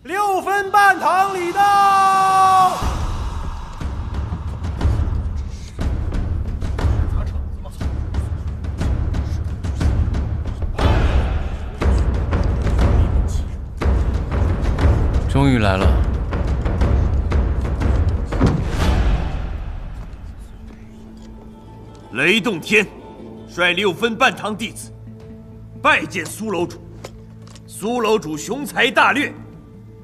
6分半堂礼到。终于来了。雷洞天率6分半堂弟子拜见苏楼主。苏楼主雄才大略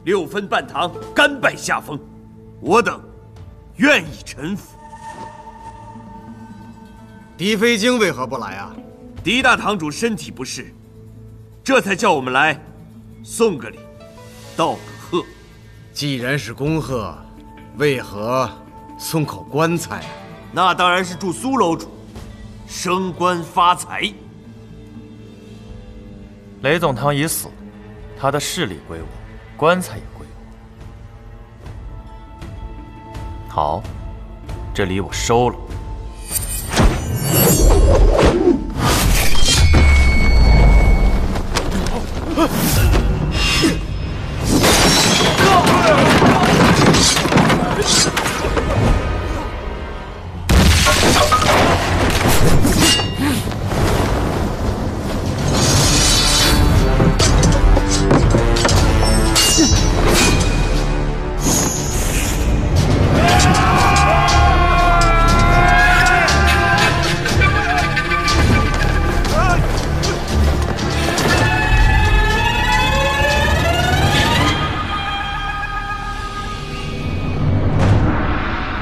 ，6分半堂甘拜下风，我等愿意臣服。狄飞京为何不来啊？狄大堂主身体不适，这才叫我们来送个礼，道个贺。既然是恭贺，为何送口棺材啊？那当然是祝苏楼主升官发财。雷总堂已死，他的势力归我，棺材也归我。好，这礼我收了。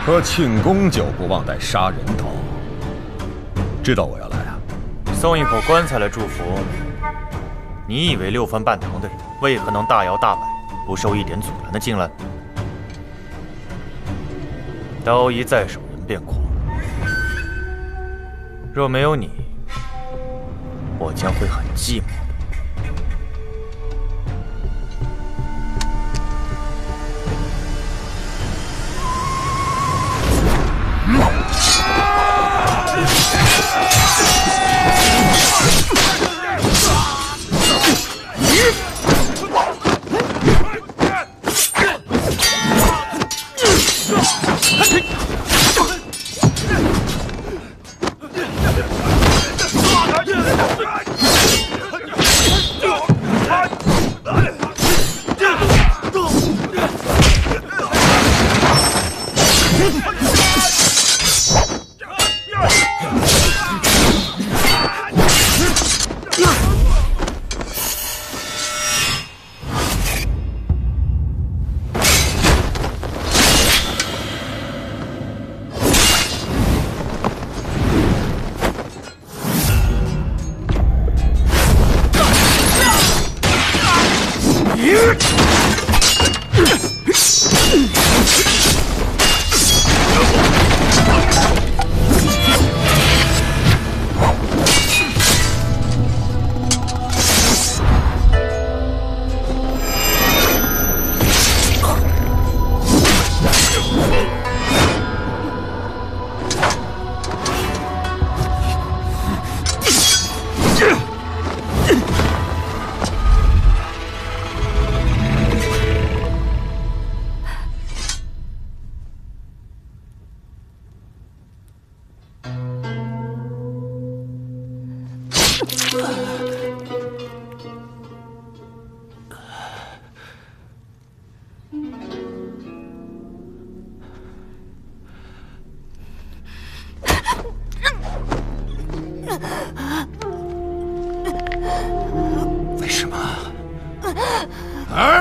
喝庆功酒，不忘带杀人头。知道我要来啊？送一口棺材来祝福。你以为6分半堂的人为何能大摇大摆，不受一点阻拦的进来？刀一在手，人便狂。若没有你，我将会很寂寞。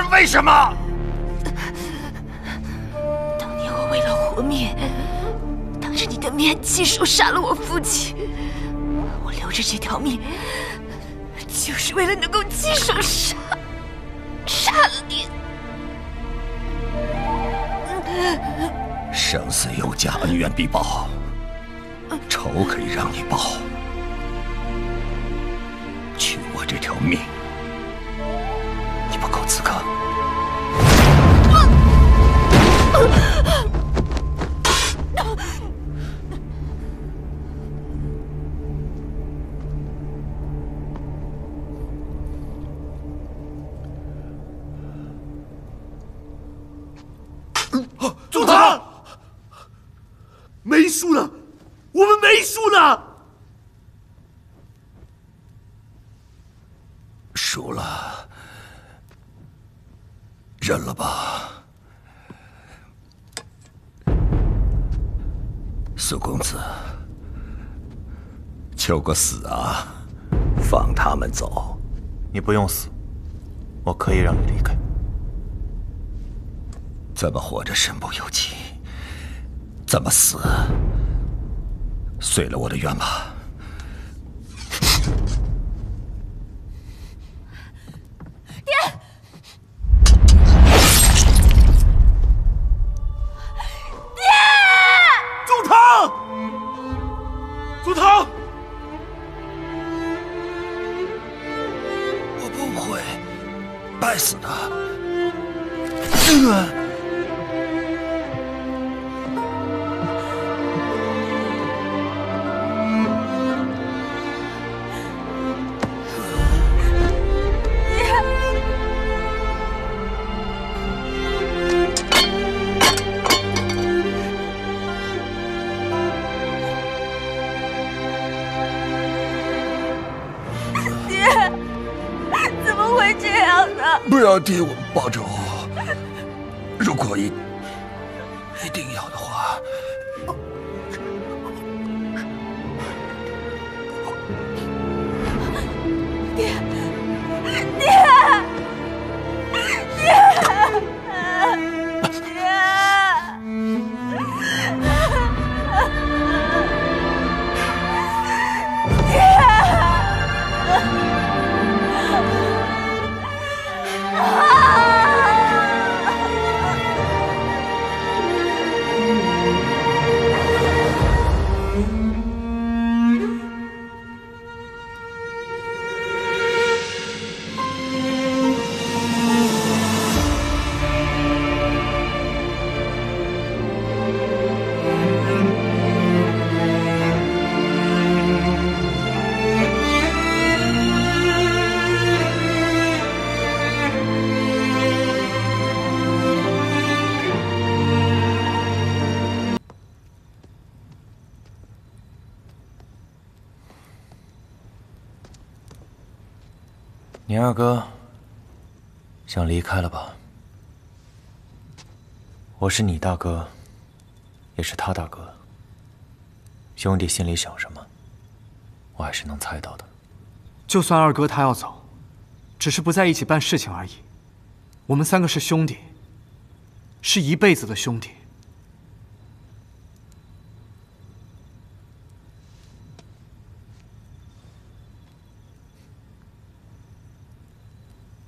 为什么？当年我为了活命，当着你的面亲手杀了我父亲。我留着这条命，就是为了能够亲手杀了你。生死有价，恩怨必报，仇可以让你报，取我这条命，你不够资格。祖堂，没输了，我们没输呢。输了，认了吧。苏公子，求个死啊！放他们走。你不用死，我可以让你离开。怎么活着身不由己？怎么死？遂了我的愿吧。祖堂，我不会败死的。不要替我报仇，如果一定要的话，爹，你二哥想离开了吧？我是你大哥，也是他大哥。兄弟心里想什么，我还是能猜到的。就算二哥他要走，只是不在一起办事情而已。我们三个是兄弟，是一辈子的兄弟。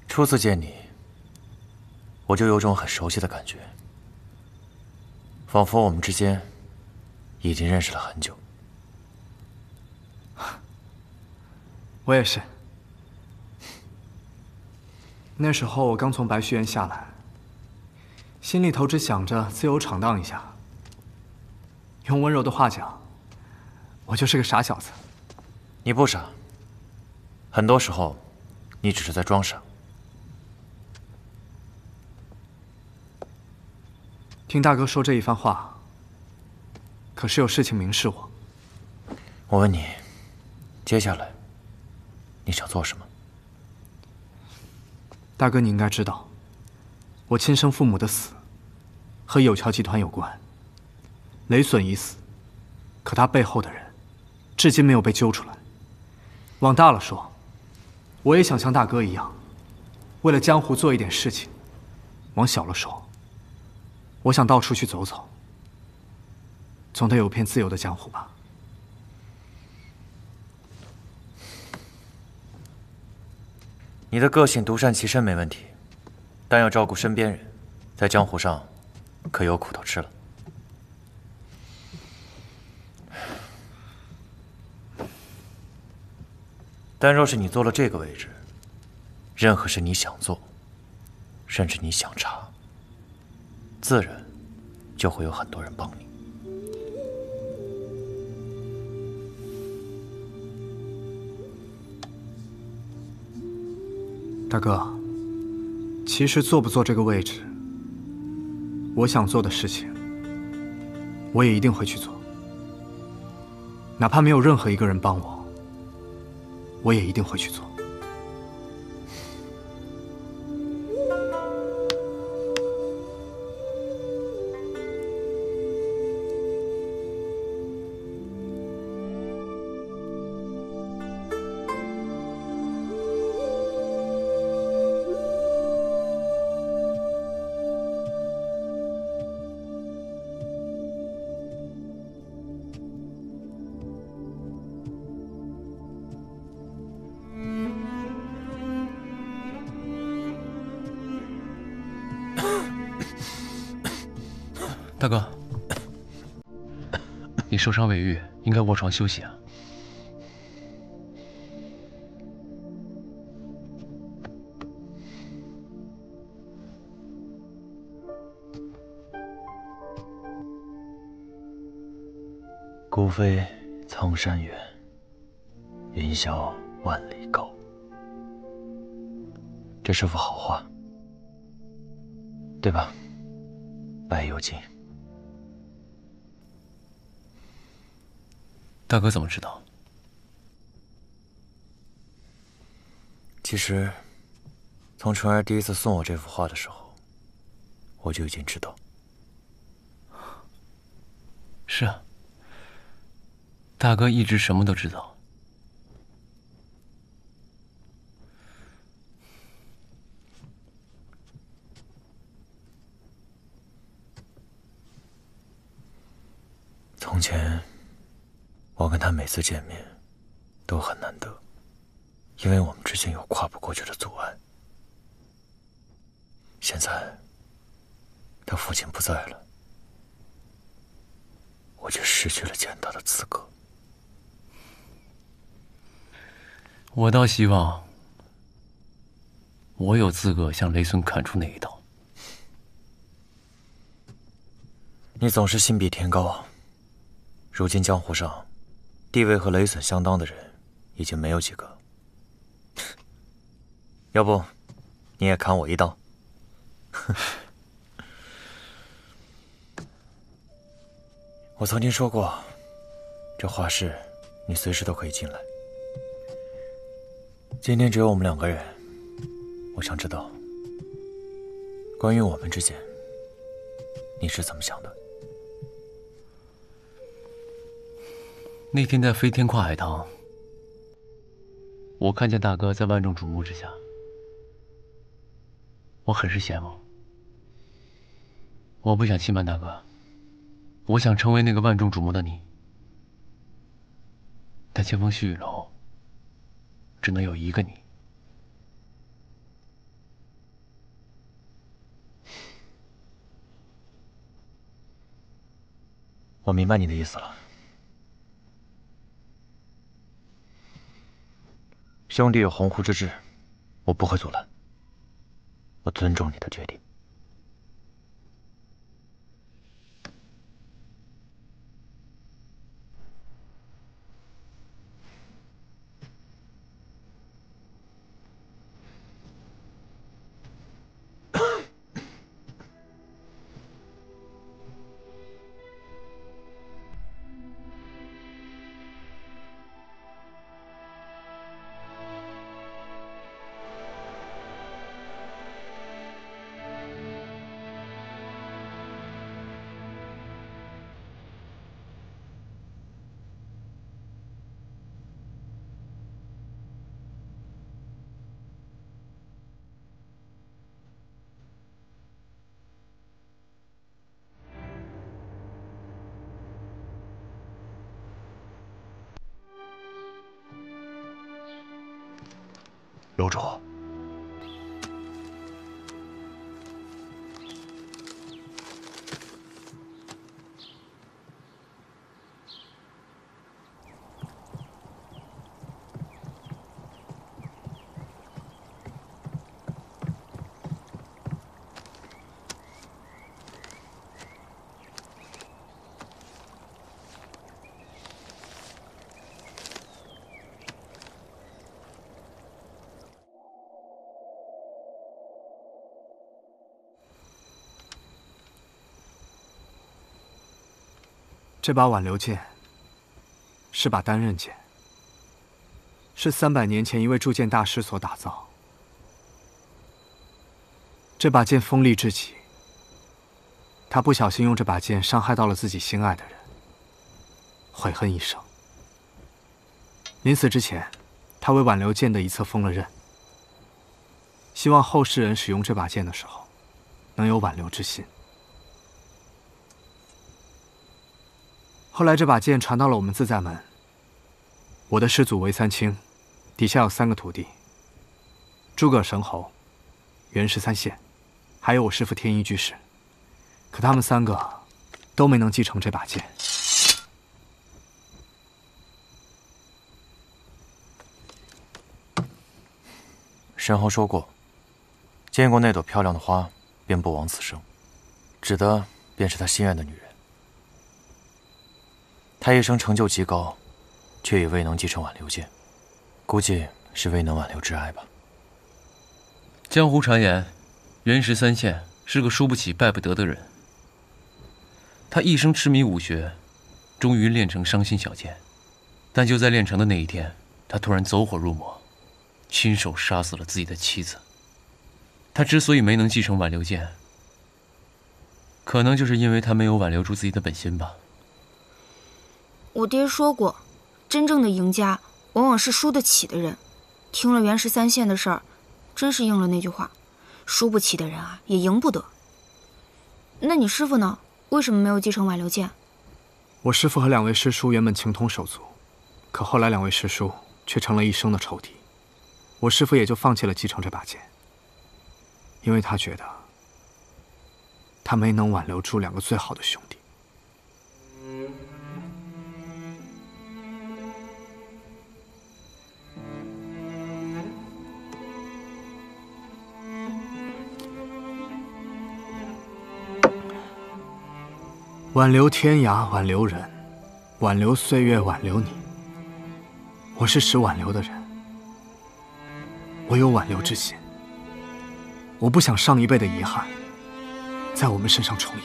初次见你，我就有种很熟悉的感觉，仿佛我们之间已经认识了很久。我也是。那时候我刚从白须园下来，心里头只想着自由闯荡一下。用温柔的话讲，我就是个傻小子。你不傻，很多时候你只是在装傻。听大哥说这一番话，可是有事情明示我。我问你，接下来你想做什么？大哥，你应该知道，我亲生父母的死和有桥集团有关。雷隼已死，可他背后的人至今没有被揪出来。往大了说，我也想像大哥一样，为了江湖做一点事情；往小了说，我想到处去走走，总得有片自由的江湖吧。你的个性独善其身没问题，但要照顾身边人，在江湖上可有苦头吃了。但若是你做了这个位置，任何事你想做，甚至你想查，自然就会有很多人帮你。大哥，其实坐不坐这个位置，我想做的事情，我也一定会去做，哪怕没有任何一个人帮我，我也一定会去做。大哥，你受伤未愈，应该卧床休息啊。孤飞苍山远，云霄万里高。这是幅好画，对吧，白幽精？大哥怎么知道？其实，从纯儿第一次送我这幅画的时候，我就已经知道。是啊，大哥一直什么都知道。从前，我跟他每次见面都很难得，因为我们之间有跨不过去的阻碍。现在，他父亲不在了，我却失去了见他的资格。我倒希望我有资格向雷孙砍出那一刀。你总是心比天高。如今江湖上，地位和雷损相当的人已经没有几个。要不，你也砍我一刀？我曾经说过，这画室你随时都可以进来。今天只有我们两个人，我想知道，关于我们之间，你是怎么想的？那天在飞天跨海堂，我看见大哥在万众瞩目之下，我很是羡慕。我不想欺瞒大哥，我想成为那个万众瞩目的你。但清风絮雨楼只能有一个你。我明白你的意思了。兄弟有鸿鹄之志，我不会阻拦。我尊重你的决定。楼主，这把挽留剑是把单刃剑，是300年前一位铸剑大师所打造。这把剑锋利至极，他不小心用这把剑伤害到了自己心爱的人，悔恨一生。临死之前，他为挽留剑的一侧封了刃，希望后世人使用这把剑的时候，能有挽留之心。后来这把剑传到了我们自在门，我的师祖韦三清，底下有3个徒弟：诸葛神侯、袁13县，还有我师父天一居士。可他们3个都没能继承这把剑。神侯说过，见过那朵漂亮的花，便不枉此生，指的便是他心爱的女人。他一生成就极高，却也未能继承挽留剑，估计是未能挽留挚爱吧。江湖传言，袁13县是个输不起败不得的人。他一生痴迷武学，终于练成伤心小剑，但就在练成的那一天，他突然走火入魔，亲手杀死了自己的妻子。他之所以没能继承挽留剑，可能就是因为他没有挽留住自己的本心吧。我爹说过，真正的赢家往往是输得起的人。听了袁13县的事儿，真是应了那句话，输不起的人啊，也赢不得。那你师父呢？为什么没有继承挽留剑？我师父和2位师叔原本情同手足，可后来2位师叔却成了一生的仇敌，我师父也就放弃了继承这把剑，因为他觉得他没能挽留住2个最好的兄弟。挽留天涯，挽留人，挽留岁月，挽留你。我是识挽留的人，我有挽留之心。我不想上一辈的遗憾在我们身上重演。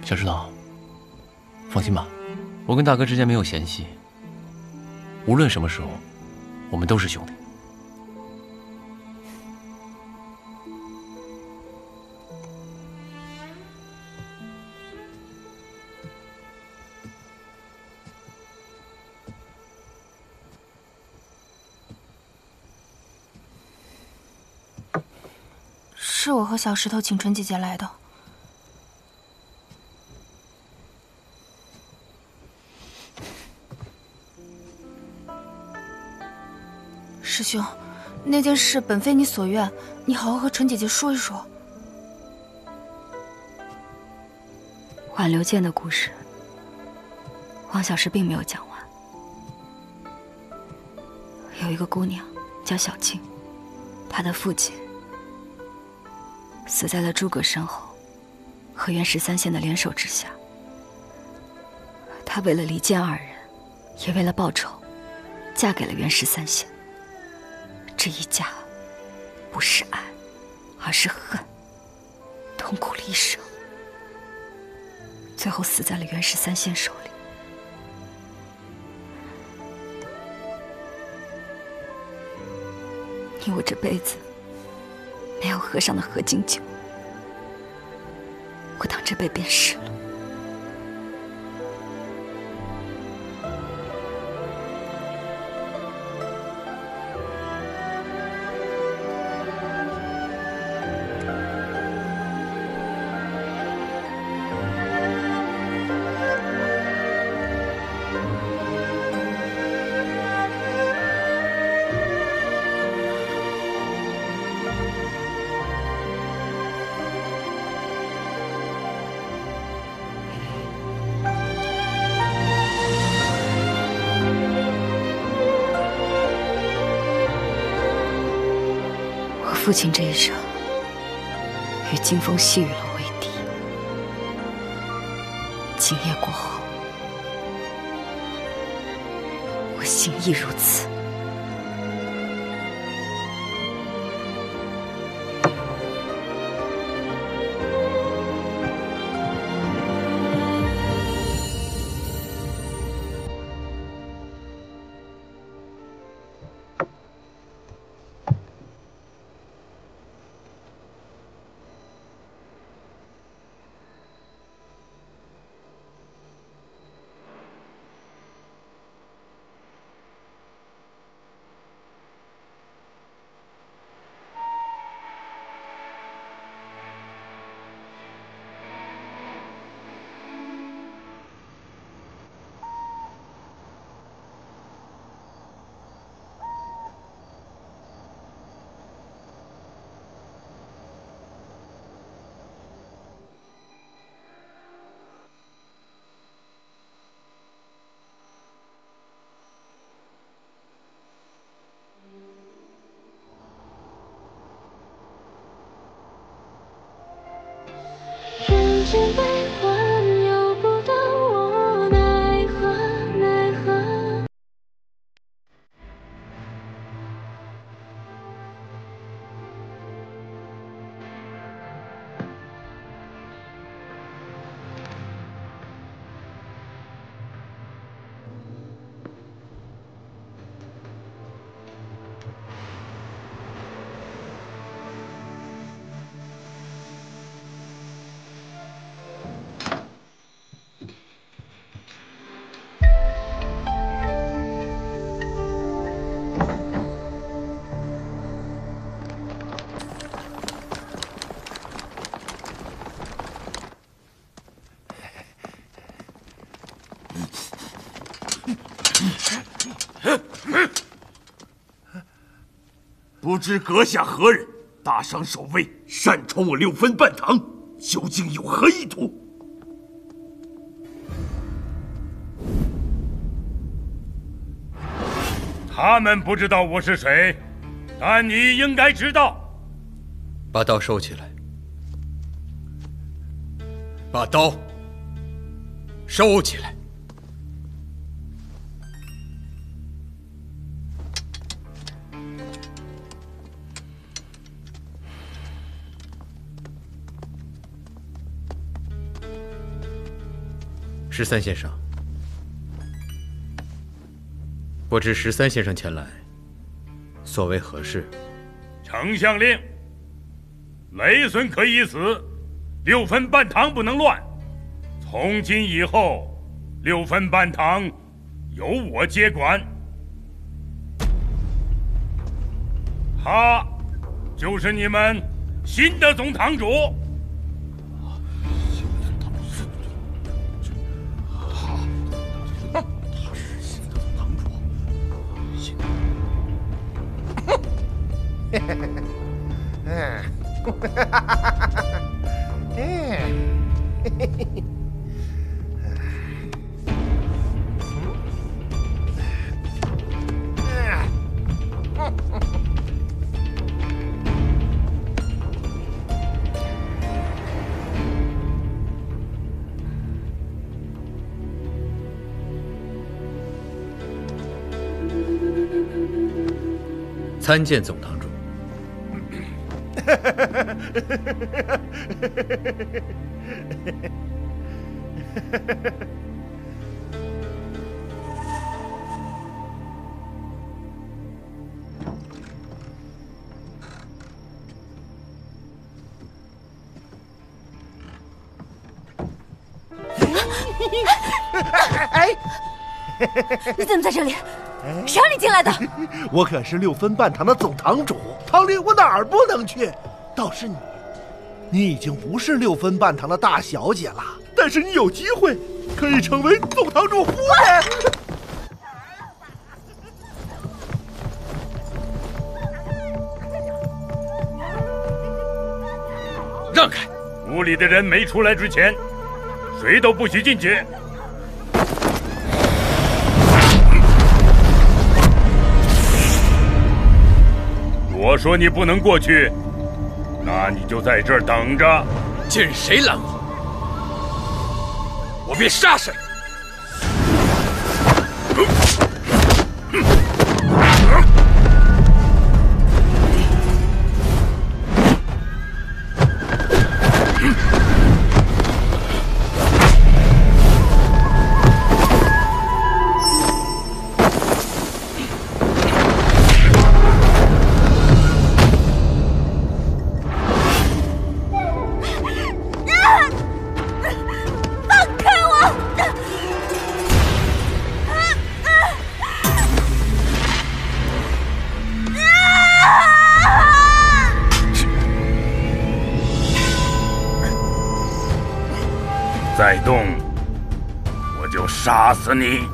小石头，放心吧，我跟大哥之间没有嫌隙。无论什么时候，我们都是兄弟。是我和小石头请春姐姐来的。师兄，那件事本非你所愿，你好好和纯姐姐说一说。挽留剑的故事，王小石并没有讲完。有一个姑娘叫小静，她的父亲死在了诸葛身后和袁13县的联手之下。她为了离间2人，也为了报仇，嫁给了袁13县。这一嫁，不是爱，而是恨，痛苦了一生，最后死在了袁13县手里。你我这辈子没有喝上的合卺酒，我当这杯便是了。父亲这一生与金风细雨楼为敌，今夜过后，我心亦如此。心悲欢，由不得我奈何奈何。不知阁下何人？大伤守卫，擅闯我6分半堂，究竟有何意图？他们不知道我是谁，但你应该知道。把刀收起来。把刀收起来。13先生，不知13先生前来，所为何事？丞相令，雷损可以死，6分半堂不能乱。从今以后，6分半堂由我接管。他就是你们新的总堂主。参见总堂主。哎，你怎么在这里？谁让你进来的？我可是6分半堂的总堂主，堂里我哪儿不能去？倒是你，你已经不是6分半堂的大小姐了，但是你有机会可以成为总堂主夫人。让开！屋里的人没出来之前，谁都不许进去。我说你不能过去，那你就在这儿等着。见谁拦我，我便杀谁。再动，我就杀死你！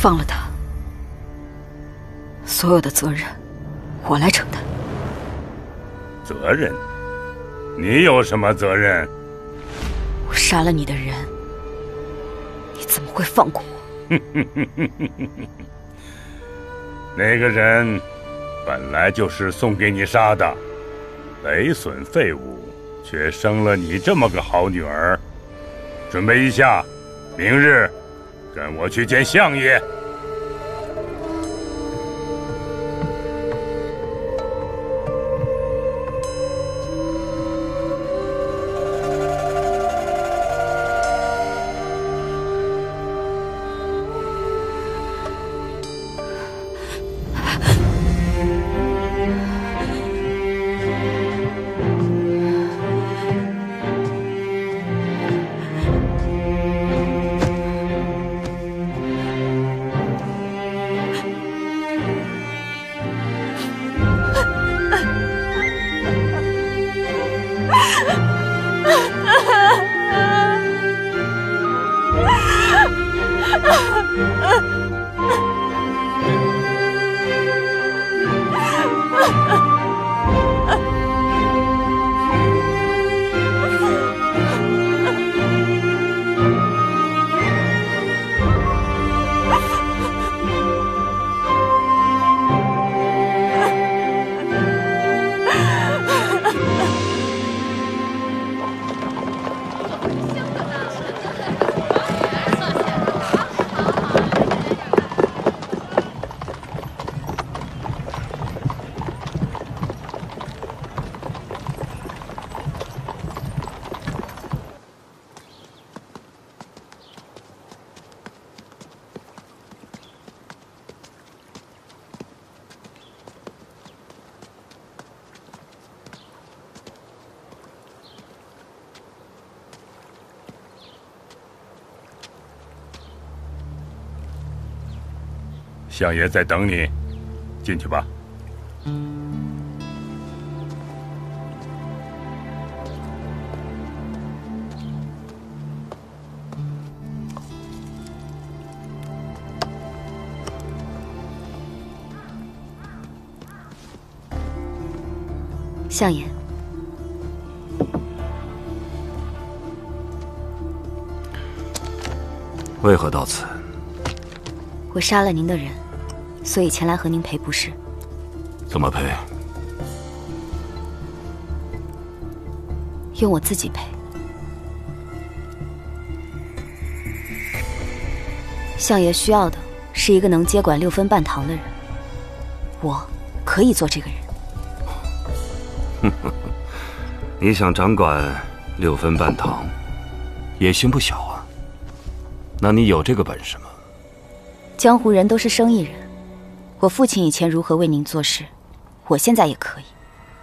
放了他，所有的责任我来承担。责任？你有什么责任？我杀了你的人，你怎么会放过我？那个人本来就是送给你杀的，雷损废物，却生了你这么个好女儿。准备一下，明日跟我去见相爷。相爷在等你，进去吧。相爷，为何到此？我杀了您的人，所以前来和您赔不是。怎么赔？用我自己赔。相爷需要的是一个能接管6分半堂的人，我可以做这个人。你想掌管6分半堂，野心不小啊。那你有这个本事吗？江湖人都是生意人，我父亲以前如何为您做事，我现在也可以。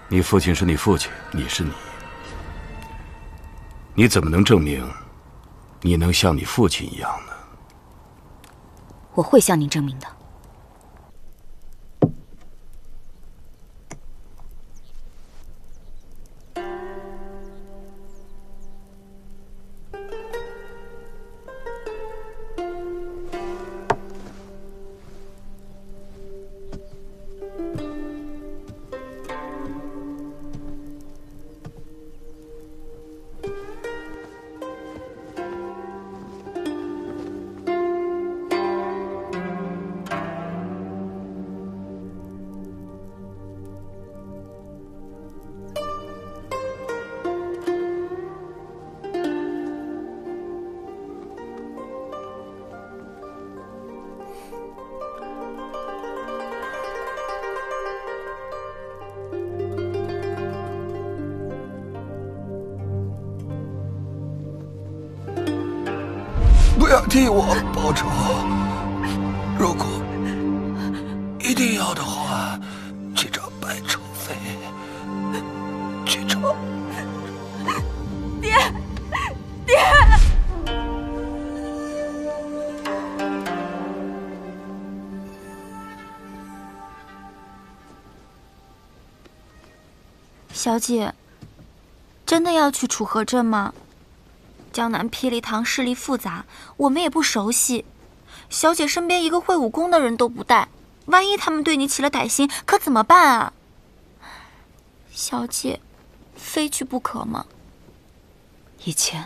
你父亲是你父亲，你是你，你怎么能证明你能像你父亲一样呢？我会向您证明的。不要替我报仇，如果一定要的话，去找白愁妃，去找爹，爹。小姐，真的要去楚河镇吗？江南霹雳堂势力复杂，我们也不熟悉。小姐身边一个会武功的人都不带，万一他们对你起了歹心，可怎么办啊？小姐，非去不可吗？以前，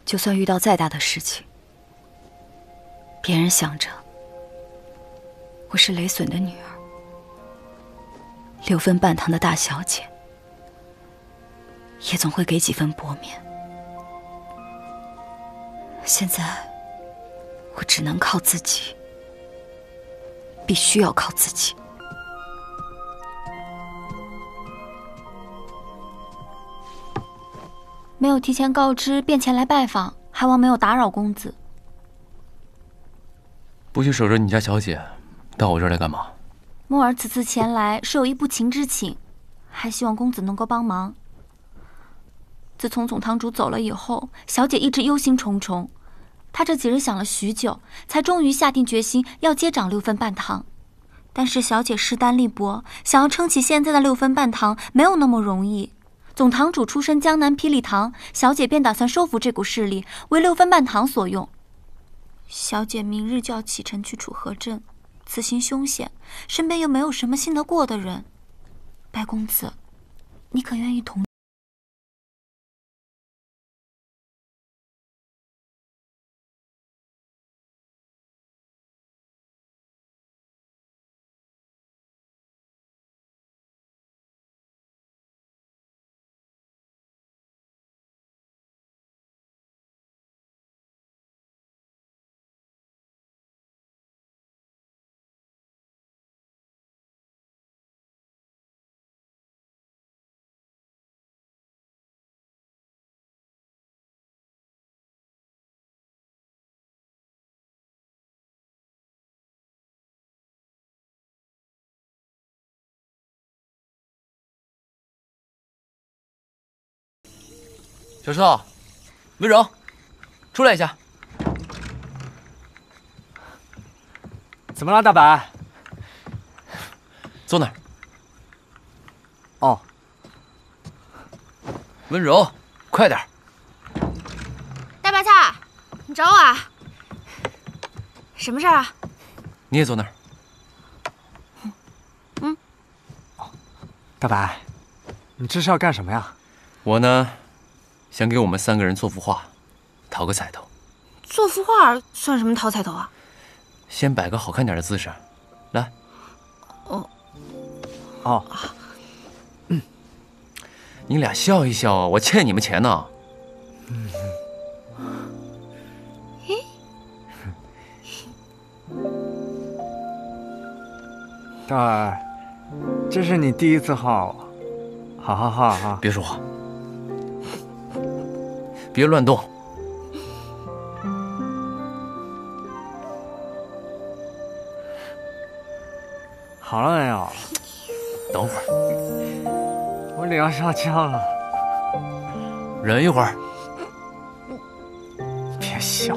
就算遇到再大的事情，别人想着我是雷隼的女儿，6分半堂的大小姐，也总会给几分薄面。现在，我只能靠自己，必须要靠自己。没有提前告知便前来拜访，还望没有打扰公子。不去守着你家小姐，到我这儿来干嘛？墨儿此次前来是有一不情之请，还希望公子能够帮忙。自从总堂主走了以后，小姐一直忧心忡忡。她这几日想了许久，才终于下定决心要接掌6分半堂。但是小姐势单力薄，想要撑起现在的6分半堂没有那么容易。总堂主出身江南霹雳堂，小姐便打算收服这股势力，为6分半堂所用。小姐明日就要启程去楚河镇，此行凶险，身边又没有什么信得过的人。白公子，你可愿意同？小石头，温柔，出来一下。怎么了，大白？坐那儿。哦。温柔，快点。大白菜，你找我啊？什么事儿啊？你也坐那儿。嗯。大白，你这是要干什么呀？我呢，想给我们3个人做幅画，讨个彩头。做幅画算什么讨彩头啊？先摆个好看点的姿势，来。哦。你俩笑一笑啊，我欠你们钱呢。大白，这是你第一次画我，好好画啊！别说话，别乱动。好了没有？等会儿，我脸要上浆了。忍一会儿。别笑。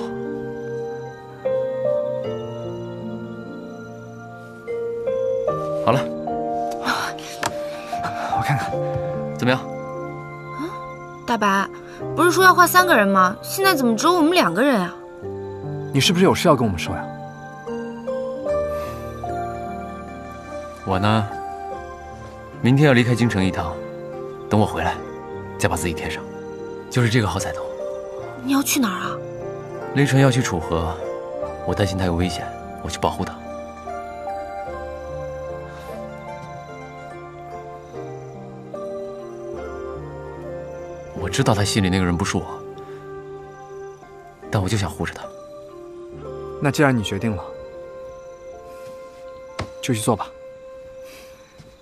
好了，我看看，怎么样？大白，不是说要画3个人吗？现在怎么只有我们2个人啊？你是不是有事要跟我们说呀？我呢，明天要离开京城一趟，等我回来，再把字体贴上。就是这个好彩头。你要去哪儿啊？雷纯要去楚河，我担心他有危险，我去保护他。我知道他心里那个人不是我，但我就想护着他。那既然你决定了，就去做吧。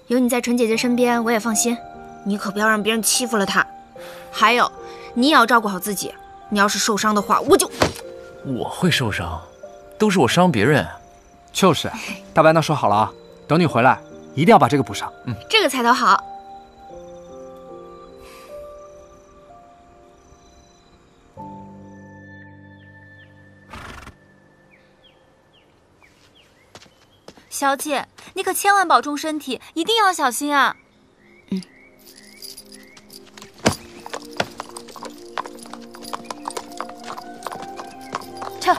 有你在纯姐姐身边，我也放心。你可不要让别人欺负了她。还有，你也要照顾好自己。你要是受伤的话，我会受伤，都是我伤别人。就是，大白，那说好了啊，等你回来，一定要把这个补上。这个彩头好。小姐，你可千万保重身体，一定要小心啊！撤。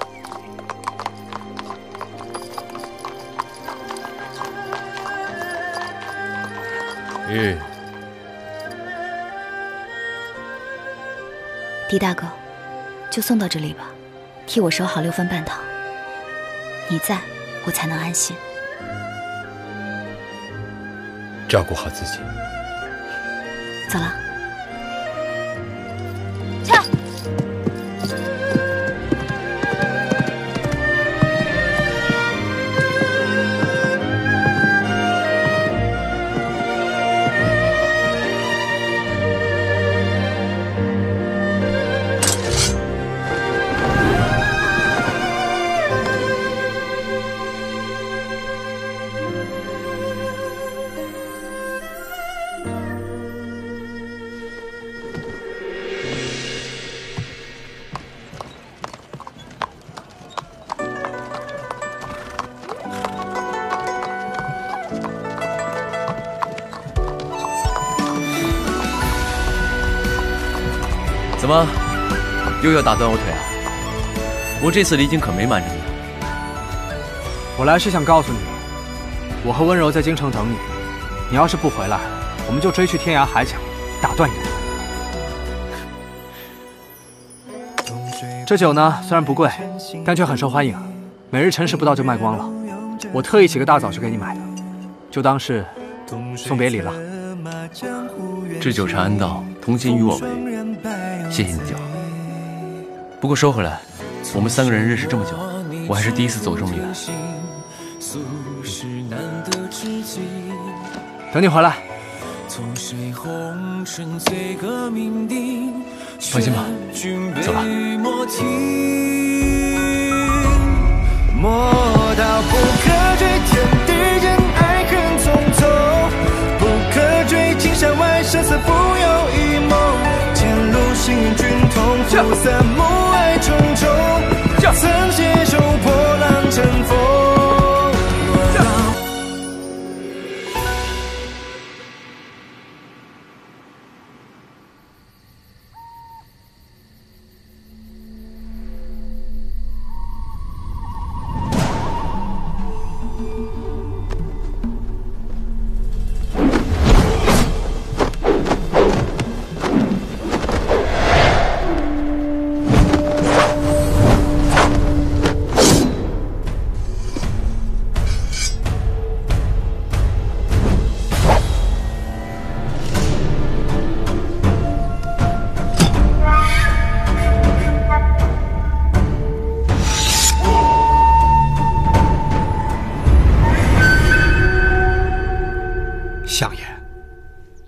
狄大哥，就送到这里吧，替我守好6分半堂。你在，我才能安心。照顾好自己。走了。去。怎么，又要打断我腿啊？我这次离京可没瞒着你。我来是想告诉你，我和温柔在京城等你。你要是不回来，我们就追去天涯海角，打断你的腿。这酒呢，虽然不贵，但却很受欢迎，每日辰时不到就卖光了。我特意起个大早去给你买的，就当是送别礼了。置酒长安道，同心与我为。谢谢你的酒。不过说回来，我们3个人认识这么久，我还是第一次走这么远。等你回来。放心吧，走了。莫道不可追，天地间爱恨从头，不可追，青山外生死不由一梦。前路行云君同，福散暮霭重重，曾携手破浪乘风。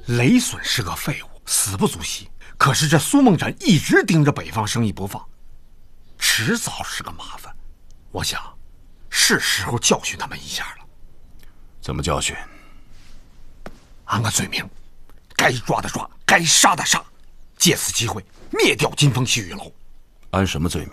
雷隼是个废物，死不足惜。可是这苏梦展一直盯着北方生意不放，迟早是个麻烦。我想，是时候教训他们一下了。怎么教训？安个罪名，该抓的抓，该杀的杀，借此机会灭掉金风细雨楼。安什么罪名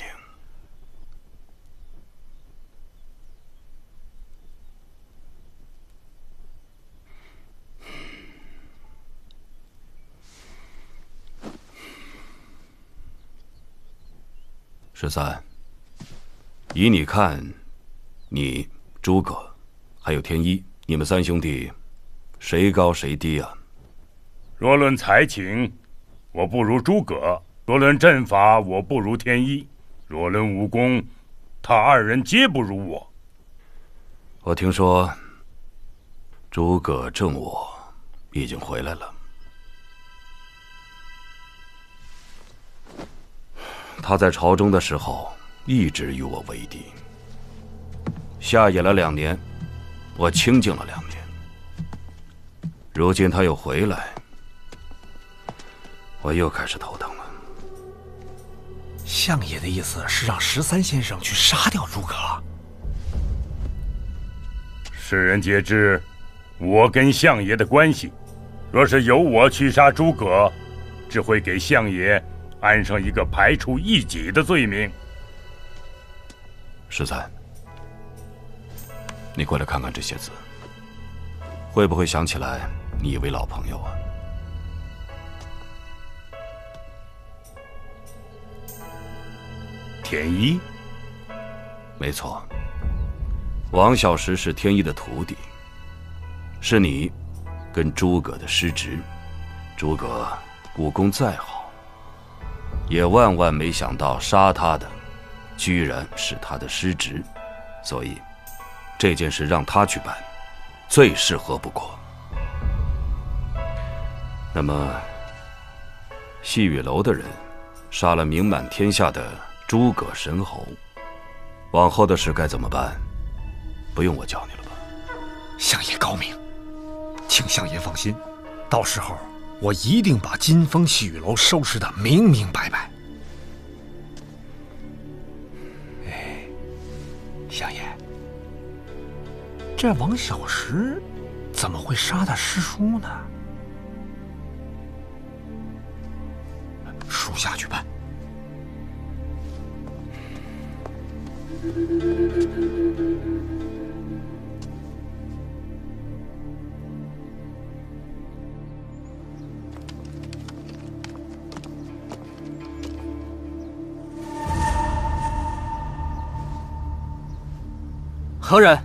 ？13，依你看，你、诸葛，还有天一，你们3兄弟，谁高谁低啊？若论才情，我不如诸葛；若论阵法，我不如天一；若论武功，他2人皆不如我。我听说，诸葛正我已经回来了。他在朝中的时候一直与我为敌，下野了2年，我清静了2年。如今他又回来，我又开始头疼了。相爷的意思是让13先生去杀掉诸葛。世人皆知我跟相爷的关系，若是由我去杀诸葛，只会给相爷安上一个排除异己的罪名。13，你过来看看这些字，会不会想起来你一位老朋友啊？天一？没错，王小石是天一的徒弟，是你跟诸葛的失职。诸葛武功再好，也万万没想到杀他的居然是他的失职，所以这件事让他去办，最适合不过。那么细雨楼的人杀了名满天下的诸葛神侯，往后的事该怎么办？不用我教你了吧？相爷高明，请相爷放心，到时候我一定把金风细雨楼收拾得明明白白。哎，相爷，这王小石怎么会杀他师叔呢？属下去办。何人？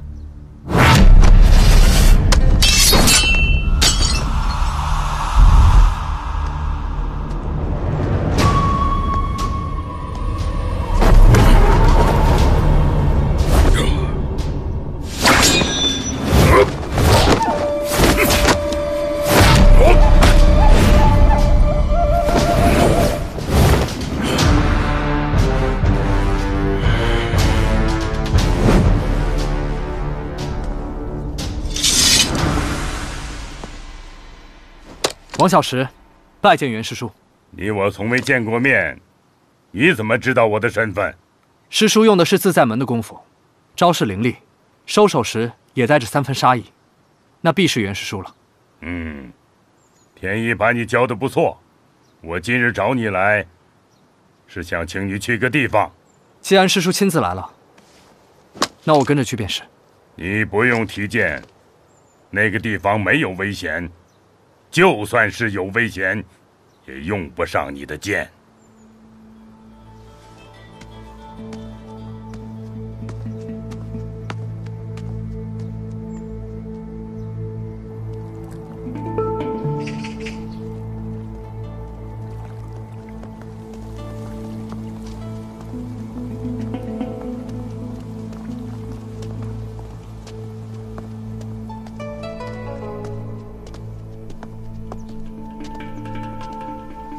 王小石，拜见袁师叔。你我从未见过面，你怎么知道我的身份？师叔用的是自在门的功夫，招式凌厉，收手时也带着3分杀意，那必是袁师叔了。天一把你教的不错，我今日找你来，是想请你去个地方。既然师叔亲自来了，那我跟着去便是。你不用提剑，那个地方没有危险。就算是有危险，也用不上你的剑。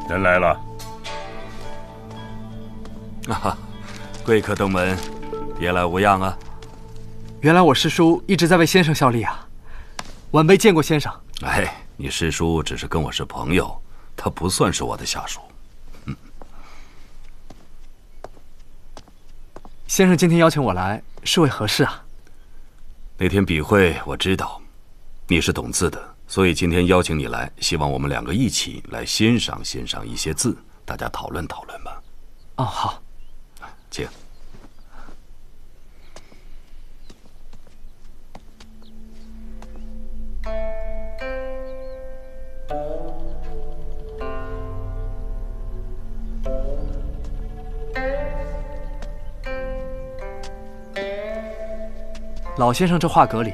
人来了。贵客登门，别来无恙啊。原来我师叔一直在为先生效力啊，晚辈见过先生。哎，你师叔只是跟我是朋友，他不算是我的下属。先生今天邀请我来，是为何事啊？那天笔会我知道，你是懂字的。所以今天邀请你来，希望我们2个一起来欣赏一些字，大家讨论讨论吧。哦，好，请。老先生这画阁里，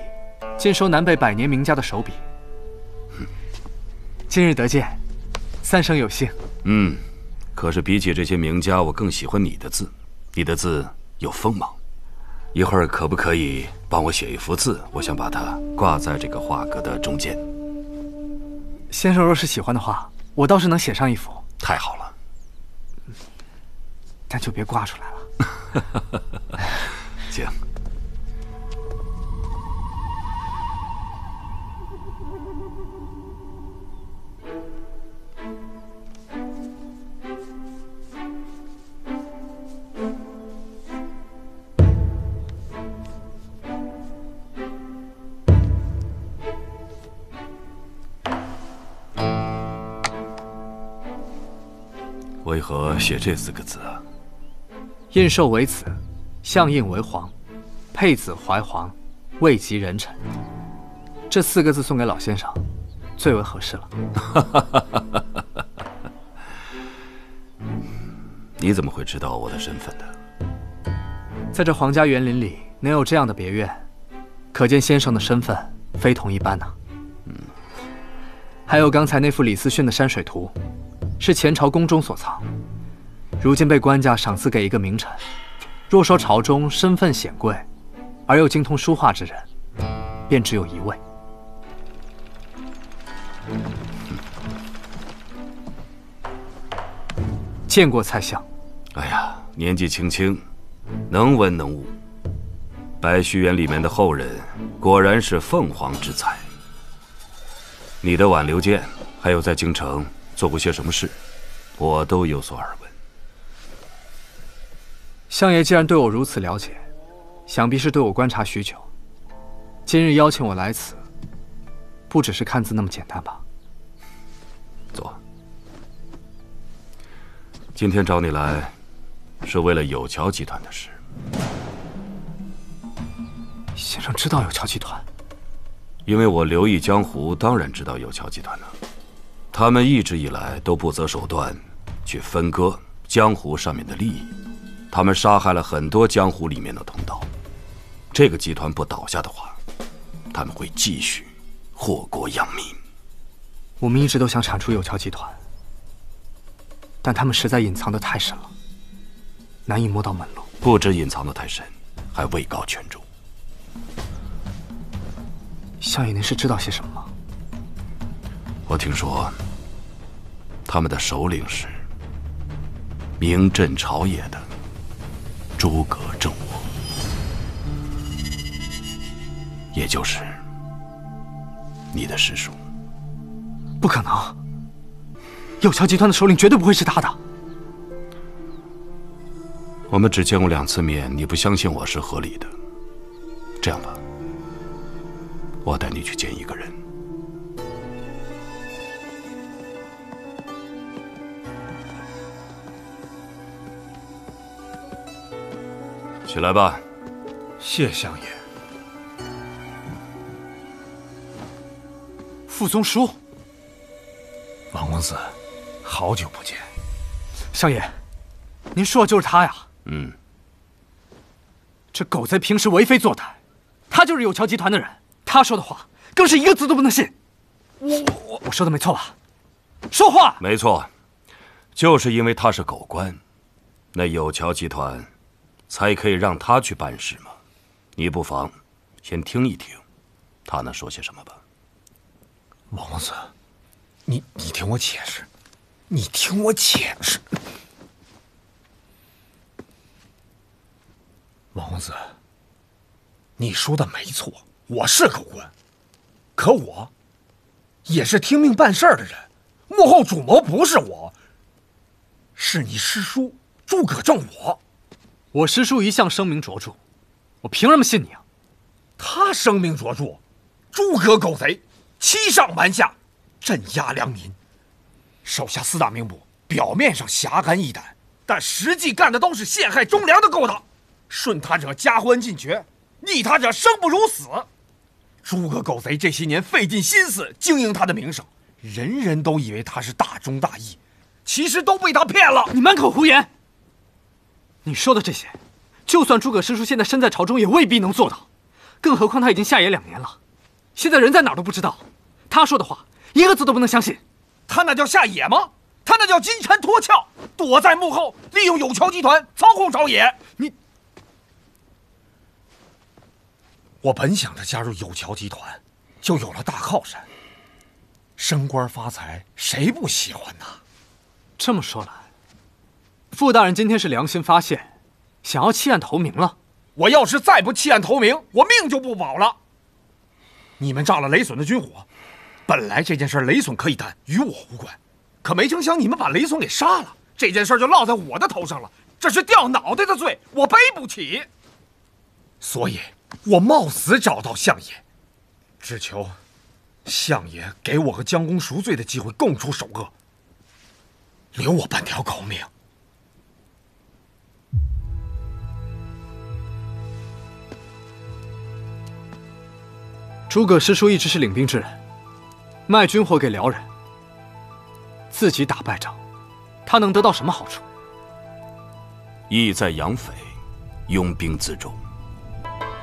尽收南北100年名家的手笔。今日得见，3生有幸。可是比起这些名家，我更喜欢你的字。你的字有锋芒。一会儿可不可以帮我写一幅字？我想把它挂在这个画阁的中间。先生若是喜欢的话，我倒是能写上一幅。太好了，但就别挂出来了。请。为何写这4个字啊？印绶为子，相印为皇，佩子怀皇，位极人臣。这4个字送给老先生，最为合适了。你怎么会知道我的身份的？在这皇家园林里能有这样的别院，可见先生的身份非同一般呐。还有刚才那幅李思训的山水图，是前朝宫中所藏，如今被官家赏赐给一个名臣。若说朝中身份显贵，而又精通书画之人，便只有一位。见过蔡相。哎呀，年纪轻轻，能文能武。白须园里面的后人，果然是凤凰之才。你的挽留剑，还有在京城做过些什么事，我都有所耳闻。相爷既然对我如此了解，想必是对我观察许久。今日邀请我来此，不只是看字那么简单吧？坐。今天找你来，是为了有桥集团的事。先生知道有桥集团？因为我留意江湖，当然知道有桥集团了。他们一直以来都不择手段去分割江湖上面的利益，他们杀害了很多江湖里面的同道。这个集团不倒下的话，他们会继续祸国殃民。我们一直都想铲除有桥集团，但他们实在隐藏得太深了，难以摸到门路。不止隐藏得太深，还位高权重。相爷，您是知道些什么吗？我听说，他们的首领是名震朝野的诸葛正我，也就是你的师叔。不可能，有桥集团的首领绝对不会是他的。我们只见过2次面，你不相信我是合理的。这样吧，我带你去见一个人。起来吧。谢相爷。傅宗书，王公子，好久不见。相爷，您说的就是他呀？嗯。这狗贼平时为非作歹，他就是有桥集团的人。他说的话更是一个字都不能信。我说的没错吧？说话！没错，就是因为他是狗官，那有桥集团才可以让他去办事嘛。你不妨先听一听他能说些什么吧。王公子，你听我解释，你听我解释。王公子，你说的没错，我是狗官，可我也是听命办事的人，幕后主谋不是我，是你师叔诸葛正我。我师叔一向声名卓著，我凭什么信你啊？他声名卓著，诸葛狗贼欺上瞒下，镇压良民，手下4大名捕，表面上侠肝义胆，但实际干的都是陷害忠良的勾当。顺他者加官进爵，逆他者生不如死。诸葛狗贼这些年费尽心思经营他的名声，人人都以为他是大忠大义，其实都被他骗了。你满口胡言！你说的这些，就算诸葛师叔现在身在朝中，也未必能做到，更何况他已经下野2年了，现在人在哪儿都不知道。他说的话一个字都不能相信。他那叫下野吗？他那叫金蝉脱壳，躲在幕后，利用有桥集团操控朝野。我本想着加入有桥集团，就有了大靠山，升官发财，谁不喜欢呢？这么说来，傅大人今天是良心发现，想要弃暗投明了。我要是再不弃暗投明，我命就不保了。你们炸了雷损的军火，本来这件事雷损可以担，与我无关，可没成想你们把雷损给杀了，这件事就落在我的头上了，这是掉脑袋的罪，我背不起。所以我冒死找到相爷，只求相爷给我个将功赎罪的机会，供出首恶，留我半条狗命。诸葛师叔一直是领兵之人，卖军火给辽人，自己打败仗，他能得到什么好处？意在养匪，拥兵自重。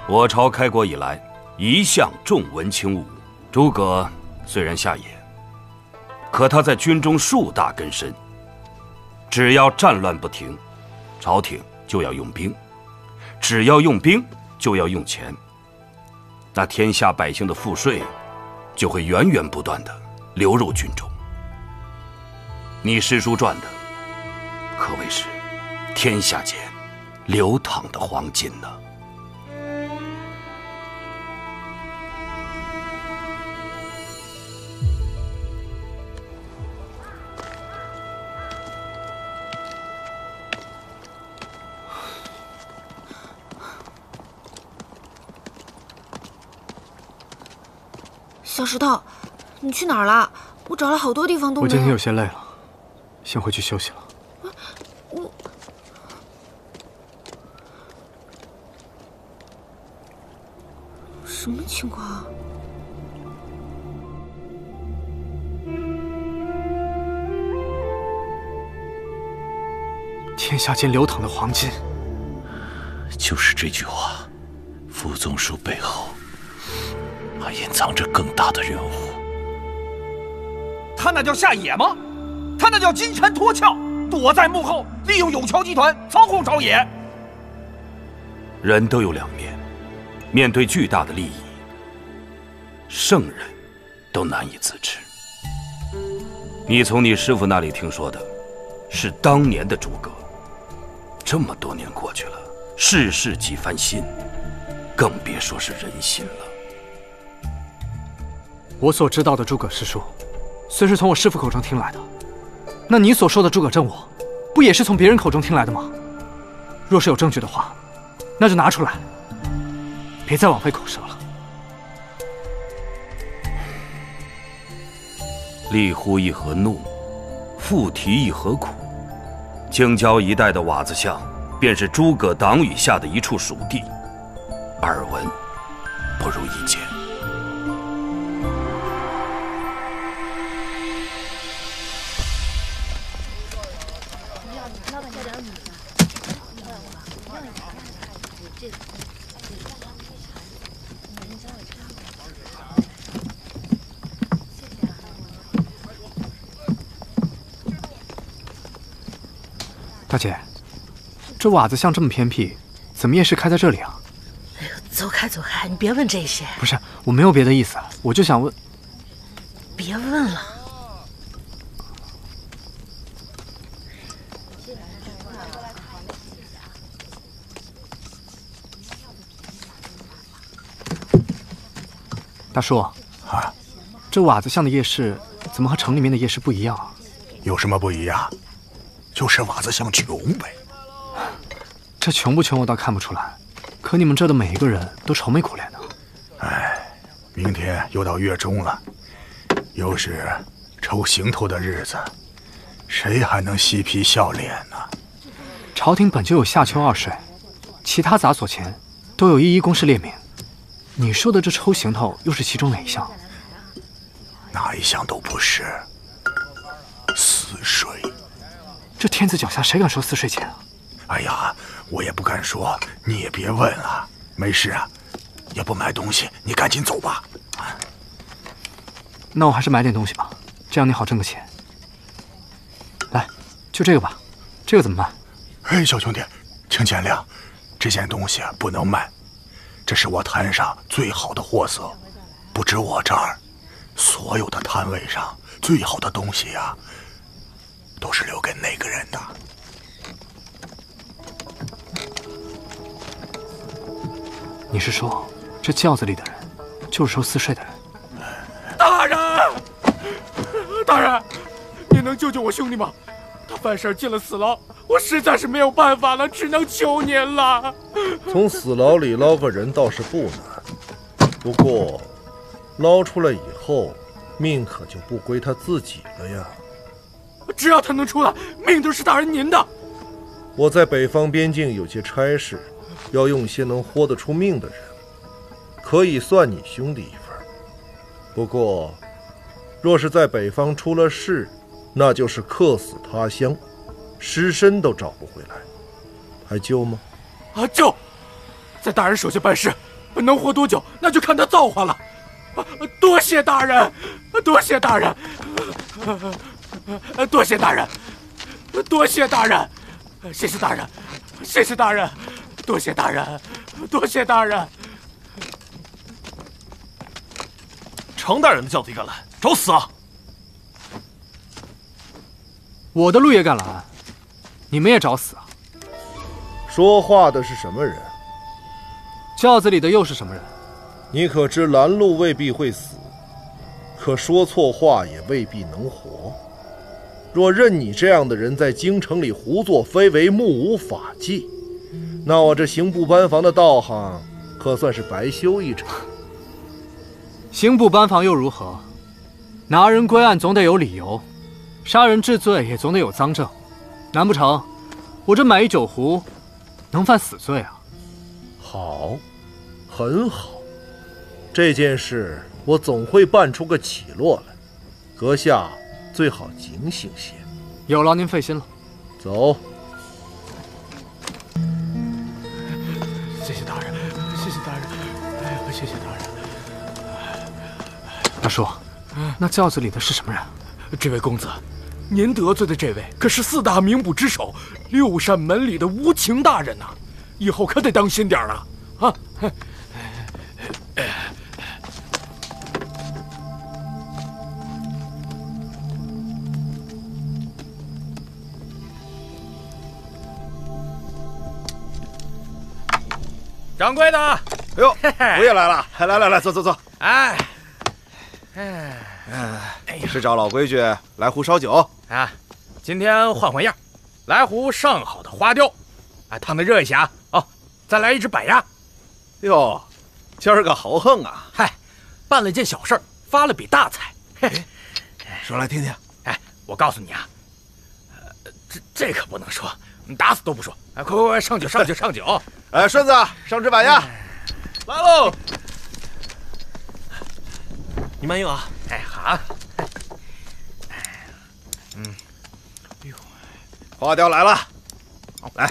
我朝开国以来，一向重文轻武。诸葛虽然下野，可他在军中树大根深。只要战乱不停，朝廷就要用兵；只要用兵，就要用钱。那天下百姓的赋税，就会源源不断的流入军中。你师叔赚的，可谓是天下间流淌的黄金呢。小石头，你去哪儿了？我找了好多地方都没有。我今天有些累了，先回去休息了。我什么情况啊？天下间流淌的黄金，就是这句话。傅宗书背后还隐藏着更大的任务。他那叫下野吗？他那叫金蝉脱壳，躲在幕后，利用有桥集团操控朝野。人都有两面，面对巨大的利益，圣人都难以自持。你从你师父那里听说的，是当年的诸葛。这么多年过去了，世事几番新，更别说是人心了。我所知道的诸葛师叔，虽是从我师父口中听来的，那你所说的诸葛正我，不也是从别人口中听来的吗？若是有证据的话，那就拿出来，别再枉费口舌了。立乎一何怒，复提一何苦。京郊一带的瓦子巷，便是诸葛党羽下的一处属地，耳闻不如一见。大姐，这瓦子巷这么偏僻，怎么夜市开在这里啊？哎呦，走开走开，你别问这些。不是，我没有别的意思，我就想问。别问了。大叔，啊，这瓦子巷的夜市怎么和城里面的夜市不一样啊？有什么不一样？就是瓦子巷穷呗。这穷不穷我倒看不出来，可你们这的每一个人都愁眉苦脸的。哎，明天又到月中了，又是抽行头的日子，谁还能嬉皮笑脸呢？朝廷本就有夏秋二税，其他杂所前都有一公示列明。你说的这抽行头又是其中哪一项？哪一项都不是。私税。这天子脚下谁敢收私税钱啊？哎呀，我也不敢说，你也别问了。没事啊，也不买东西，你赶紧走吧。那我还是买点东西吧，这样你好挣个钱。来，就这个吧，这个怎么办？哎，小兄弟，请见谅，这件东西不能卖，这是我摊上最好的货色，不止我这儿，所有的摊位上最好的东西呀，都是留给那个人的。你是说，这轿子里的人就是收私税的人？大人，大人，你能救救我兄弟吗？他犯事进了死牢，我实在是没有办法了，只能求您了。从死牢里捞个人倒是不难，不过捞出来以后，命可就不归他自己了呀。只要他能出来，命都是大人您的。我在北方边境有些差事，要用些能豁得出命的人，可以算你兄弟一份。不过，若是在北方出了事，那就是客死他乡，尸身都找不回来，还救吗？啊，救！在大人手下办事，能活多久那就看他造化了。多谢大人，多谢大人。多谢大人，多谢大人，谢谢大人，谢谢大人，多谢大人，多谢大人。程大人的叫贼甘蓝，找死啊！我的绿叶甘蓝，你们也找死啊！说话的是什么人？轿子里的又是什么人？你可知拦路未必会死，可说错话也未必能活。若任你这样的人在京城里胡作非为、目无法纪，那我这刑部班房的道行可算是白修一场。刑部班房又如何？拿人归案总得有理由，杀人治罪也总得有赃证。难不成我这买一酒壶能犯死罪啊？好，很好。这件事我总会办出个起落来，阁下最好警醒些。有劳您费心了。走。谢谢大人，谢谢大人，谢谢大人。大叔，那轿子里的是什么人？这位公子，您得罪的这位可是4大名捕之首6扇门里的无情大人呐，以后可得当心点了啊！掌柜的，哎呦，我也来了，来，坐。哎，是照老规矩来壶烧酒啊。今天换样，来壶上好的花雕，烫得热一些啊。哦，再来一只板鸭。哟，今儿个豪横啊！嗨，办了件小事儿，发了笔大财。说来听听。哎，我告诉你啊，这可不能说，打死都不说。哎，快，上酒！哎，顺子，上只板鸭，来喽！你慢用啊！哎，好。花雕来了，来，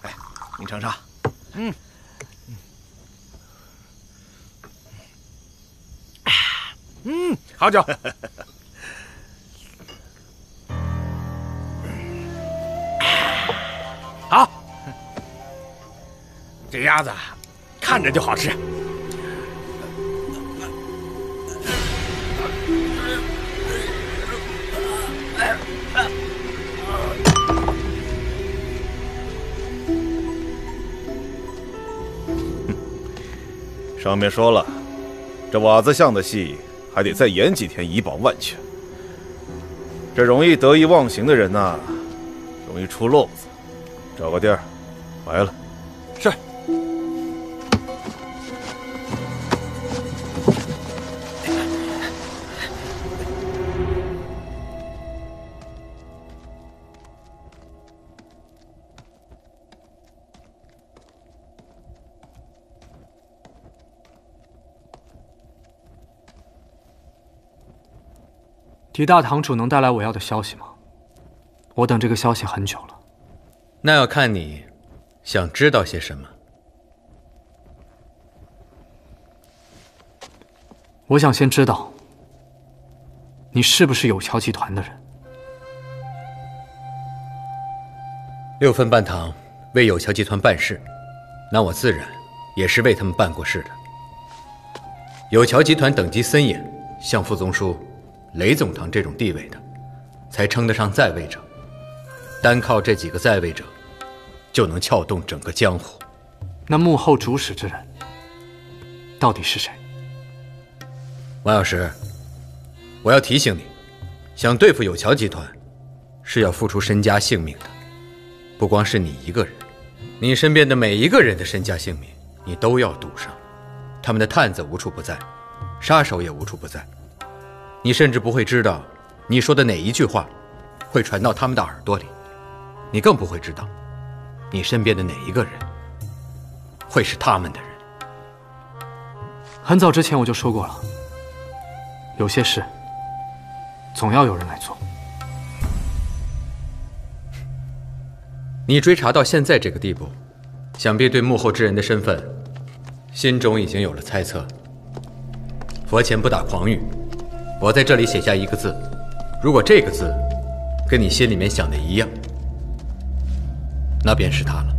哎，你尝尝，好酒。好，这鸭子看着就好吃。上面说了，这瓦子巷的戏还得再演几天，以保万全。这容易得意忘形的人呐，容易出漏子。找个地儿，埋了。是。狄大堂主能带来我要的消息吗？我等这个消息很久了。那要看你想知道些什么。我想先知道，你是不是有桥集团的人？6分半堂为有桥集团办事，那我自然也是为他们办过事的。有桥集团等级森严，像副总书雷总堂这种地位的，才称得上在位者。单靠这几个在位者，就能撬动整个江湖。那幕后主使之人，到底是谁？王药师，我要提醒你，想对付有桥集团，是要付出身家性命的。不光是你一个人，你身边的每一个人的身家性命，你都要赌上。他们的探子无处不在，杀手也无处不在。你甚至不会知道，你说的哪一句话会传到他们的耳朵里。你更不会知道，你身边的哪一个人会是他们的人。很早之前我就说过了，有些事总要有人来做。你追查到现在这个地步，想必对幕后之人的身份心中已经有了猜测。佛前不打诳语。我在这里写下一个字，如果这个字跟你心里面想的一样，那便是他了。